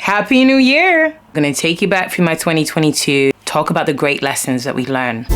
Happy New Year! I'm gonna take you back through my 2022, talk about the great lessons that we learned.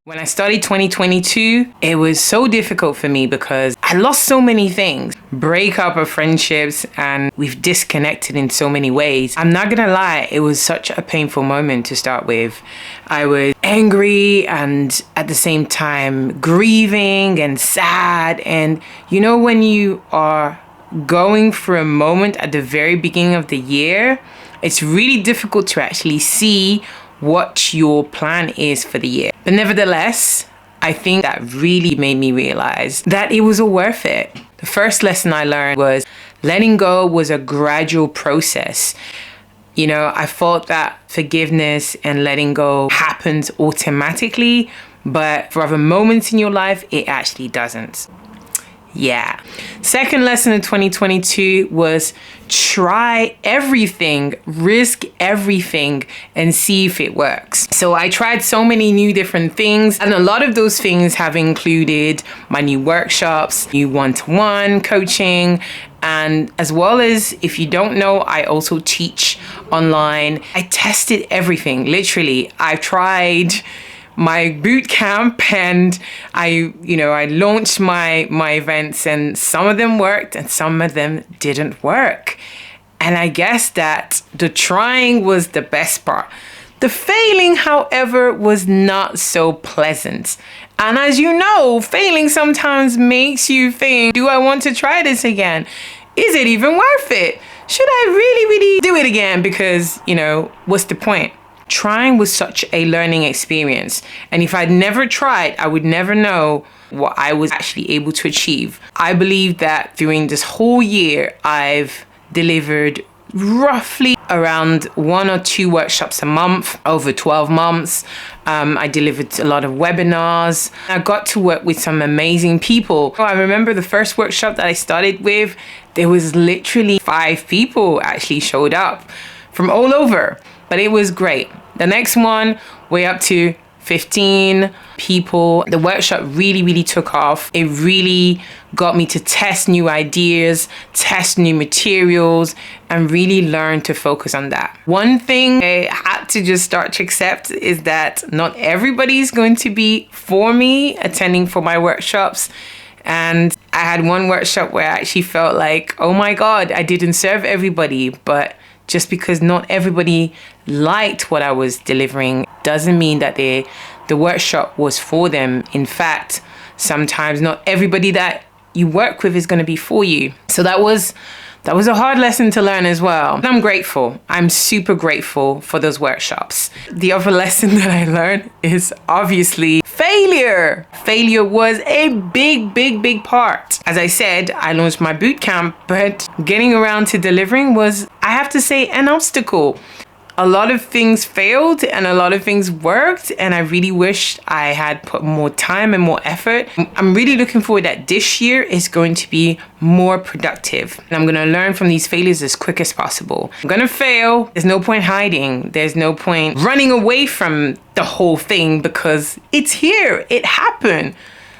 When I started 2022, it was so difficult for me because I lost so many things. Breakup of friendships, and we've disconnected in so many ways. I'm not gonna lie, it was such a painful moment to start with. I was angry and at the same time grieving and sad. And you know, when you are going through a moment at the very beginning of the year, it's really difficult to actually see what your plan is for the year. But nevertheless, I think that really made me realize that it was all worth it. The first lesson I learned was letting go was a gradual process. You know, I thought that forgiveness and letting go happens automatically, but for other moments in your life, it actually doesn't. Yeah. Second lesson in 2022 was try everything, risk everything, and see if it works. So I tried so many new different things, and a lot of those things have included my new workshops, new one-to-one coaching, and as well as, if you don't know, I also teach online. I tested everything, literally. I tried my boot camp and I launched my events, and some of them worked and some of them didn't work. And I guess that the trying was the best part. The failing, however, was not so pleasant. And as you know, failing sometimes makes you think, do I want to try this again? Is it even worth it? Should I really do it again? Because, what's the point? Trying was such a learning experience. And if I'd never tried, I would never know what I was actually able to achieve. I believe that during this whole year, I've delivered roughly around 1 or 2 workshops a month over 12 months. I delivered a lot of webinars. I got to work with some amazing people. I remember the first workshop that I started with, there was literally 5 people actually showed up from all over. But it was great. The next one, we're up to 15 people. The workshop really took off. It really got me to test new ideas, test new materials, and really learn to focus on that. One thing I had to just start to accept is that not everybody's going to be for me attending for my workshops. And I had one workshop where I actually felt like, oh my God, I didn't serve everybody. But just because not everybody liked what I was delivering doesn't mean that the workshop was for them. In fact, sometimes not everybody that you work with is going to be for you. So that was a hard lesson to learn as well. I'm grateful. I'm super grateful for those workshops. The other lesson that I learned is obviously failure. Failure was a big part. As I said, I launched my bootcamp, but getting around to delivering was, I have to say, an obstacle. A lot of things failed and a lot of things worked, and I really wish I had put more time and more effort. I'm really looking forward that this year is going to be more productive, and I'm going to learn from these failures as quick as possible. I'm going to fail. There's no point hiding. There's no point running away from the whole thing because it's here. It happened.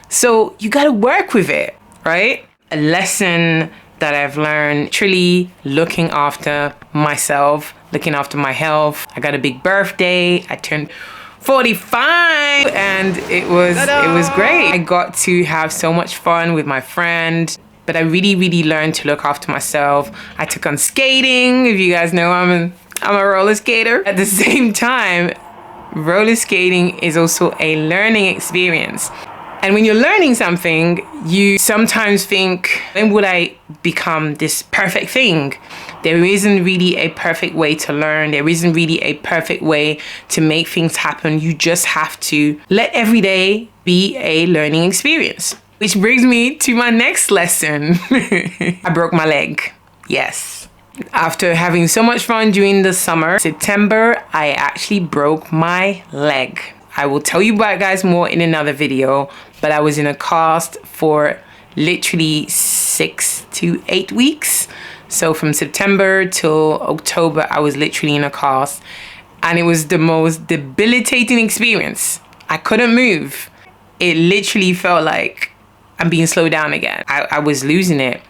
So you got to work with it, right? A lesson that I've learned, truly looking after myself, looking after my health. I got a big birthday. I turned 45 and it was great. I got to have so much fun with my friend, but I really learned to look after myself. I took on skating. If you guys know, I'm a roller skater. At the same time, roller skating is also a learning experience. And when you're learning something, you sometimes think, when would I become this perfect thing? There isn't really a perfect way to learn. There isn't really a perfect way to make things happen. You just have to let every day be a learning experience. Which brings me to my next lesson. I broke my leg. Yes. After having so much fun during the summer, September, I actually broke my leg. I will tell you about guys more in another video, but I was in a cast for literally 6 to 8 weeks. So from September till October, I was literally in a cast, and it was the most debilitating experience. I couldn't move. It literally felt like I'm being slowed down again. I was losing it.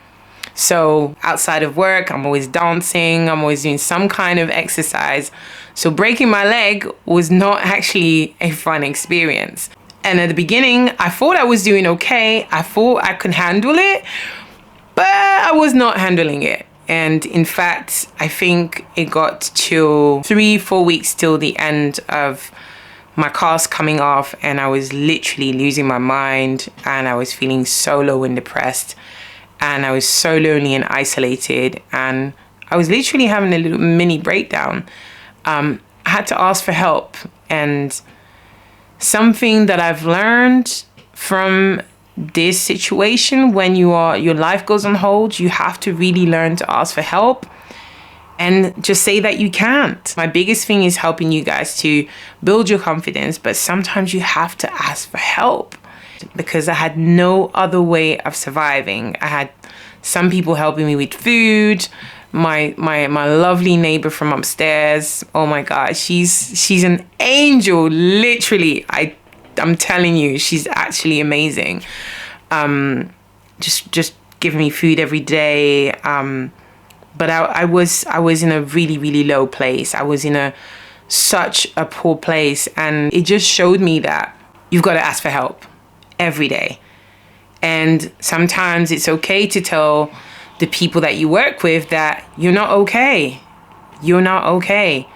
So outside of work, I'm always dancing, I'm always doing some kind of exercise. So breaking my leg was not actually a fun experience. And at the beginning, I thought I was doing okay. I thought I could handle it, but I was not handling it. And in fact, I think it got till 3-4 weeks till the end of my cast coming off, and I was literally losing my mind, and I was feeling so low and depressed, and I was so lonely and isolated, and I was literally having a little mini breakdown. I had to ask for help, and something that I've learned from this situation, when your life goes on hold, you have to really learn to ask for help and just say that you can't. My biggest thing is helping you guys to build your confidence, but sometimes you have to ask for help, because I had no other way of surviving. I had some people helping me with food. My lovely neighbor from upstairs, oh my God, she's an angel, literally. I'm telling you, she's actually amazing. Just giving me food every day. But I was in a really, really low place. I was in such a poor place, and it just showed me that you've got to ask for help every day. And sometimes it's okay to tell the people that you work with that you're not okay. You're not okay.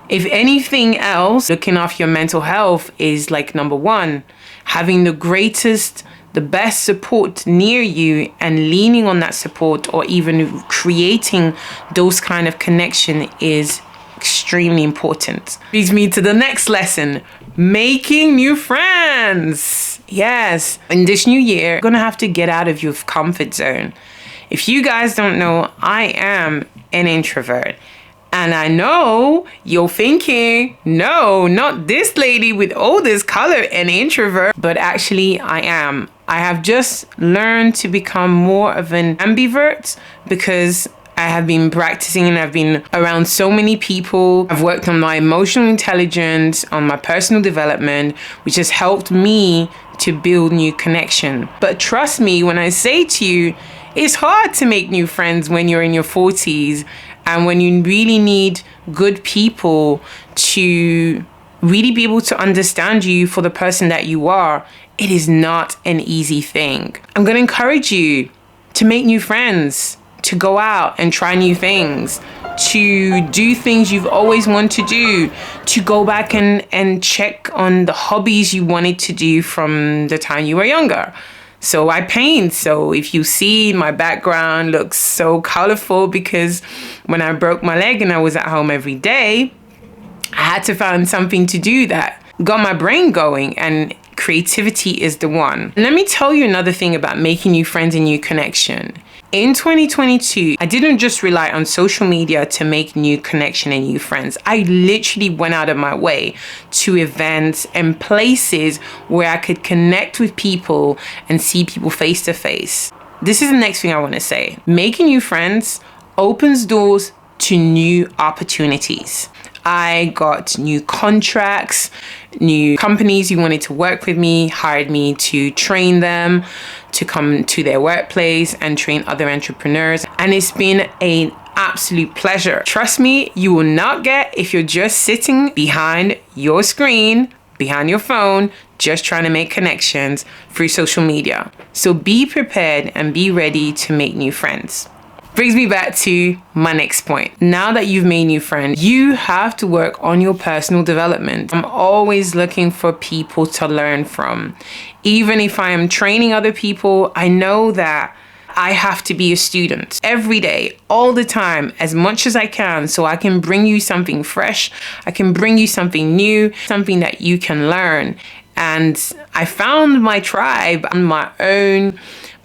If anything else, looking after your mental health is like number one. Having the best support near you and leaning on that support, or even creating those kind of connection, is extremely important. Brings me to the next lesson: making new friends. Yes, in this new year, you're gonna have to get out of your comfort zone. If you guys don't know, I am an introvert. And I know you're thinking, no, not this lady with all this color, an introvert. But actually, I am. I have just learned to become more of an ambivert, because I have been practicing and I've been around so many people. I've worked on my emotional intelligence, on my personal development, which has helped me to build new connection. But trust me when I say to you, it's hard to make new friends when you're in your 40s. And when you really need good people to really be able to understand you for the person that you are, it is not an easy thing. I'm going to encourage you to make new friends, to go out and try new things, to do things you've always wanted to do, to go back and check on the hobbies you wanted to do from the time you were younger. So I paint. So if you see, my background looks so colorful, because when I broke my leg and I was at home every day, I had to find something to do that got my brain going, and creativity is the one. Let me tell you another thing about making new friends and new connection. In 2022, I didn't just rely on social media to make new connection and new friends. I literally went out of my way to events and places where I could connect with people and see people face to face. This is the next thing I want to say. Making new friends opens doors to new opportunities. I got new contracts, new companies who wanted to work with me, hired me to train them, to come to their workplace and train other entrepreneurs. And it's been an absolute pleasure. Trust me, you will not get if you're just sitting behind your screen, behind your phone, just trying to make connections through social media. So be prepared and be ready to make new friends. Brings me back to my next point. Now that you've made new friends, you have to work on your personal development. I'm always looking for people to learn from. Even if I am training other people, I know that I have to be a student every day, all the time, as much as I can, so I can bring you something fresh. I can bring you something new, something that you can learn. And I found my tribe on my own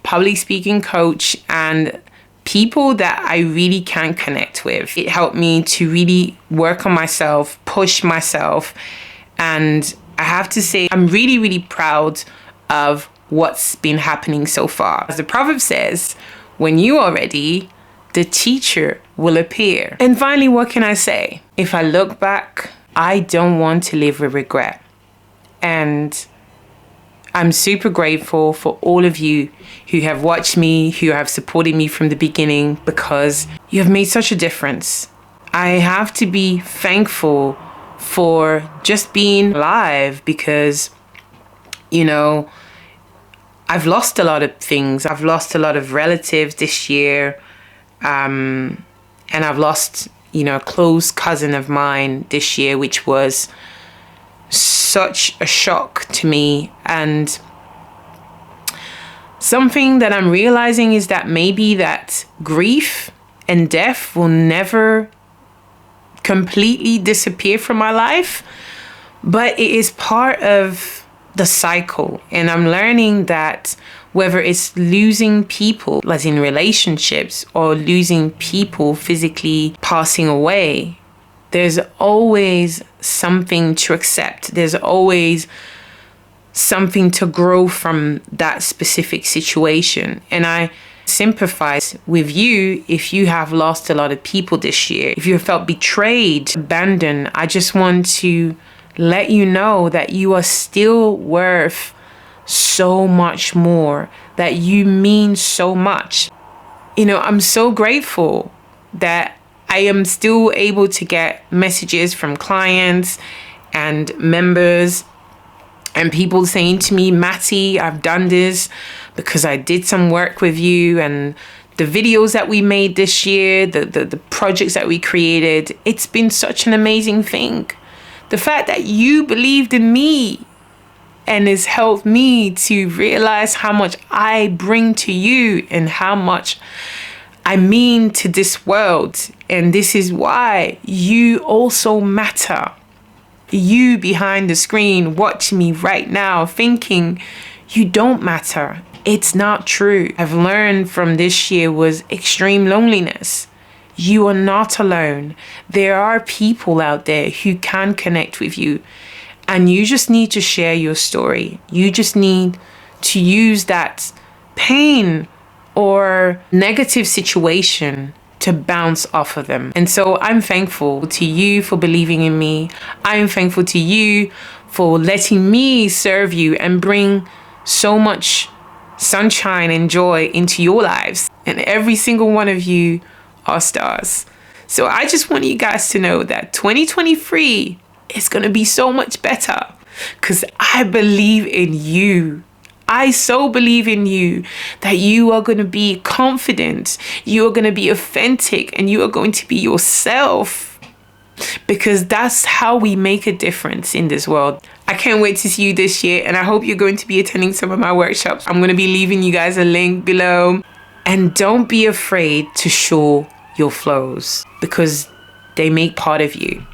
public speaking coach and people that I really can connect with. It helped me to really work on myself, push myself. And I have to say, I'm really, really proud of what's been happening so far. As the proverb says, when you are ready, the teacher will appear. And finally, what can I say? If I look back, I don't want to live with regret. And I'm super grateful for all of you who have watched me, who have supported me from the beginning, because you have made such a difference. I have to be thankful for just being alive because, you know, I've lost a lot of things. I've lost a lot of relatives this year. And I've lost, a close cousin of mine this year, which was such a shock to me. And something that I'm realizing is that maybe that grief and death will never completely disappear from my life, but it is part of the cycle. And I'm learning that whether it's losing people, as in relationships, or losing people physically passing away, there's always something to accept. There's always something to grow from that specific situation. And I sympathize with you if you have lost a lot of people this year. If you have felt betrayed, abandoned, I just want to let you know that you are still worth so much more, that you mean so much. I'm so grateful that I am still able to get messages from clients and members and people saying to me, Mathy, I've done this because I did some work with you, and the videos that we made this year, the projects that we created, it's been such an amazing thing. The fact that you believed in me and has helped me to realize how much I bring to you and how much I mean to this world. And this is why you also matter. You behind the screen watching me right now thinking you don't matter. It's not true. I've learned from this year was extreme loneliness. You are not alone. There are people out there who can connect with you. And you just need to share your story. You just need to use that pain or negative situation to bounce off of them. And so I'm thankful to you for believing in me. I'm thankful to you for letting me serve you and bring so much sunshine and joy into your lives. And every single one of you are stars. So I just want you guys to know that 2023 is going to be so much better because I believe in you. I so believe in you that you are going to be confident, you are going to be authentic, and you are going to be yourself, because that's how we make a difference in this world. I can't wait to see you this year, and I hope you're going to be attending some of my workshops. I'm going to be leaving you guys a link below. And don't be afraid to show your flows because they make part of you.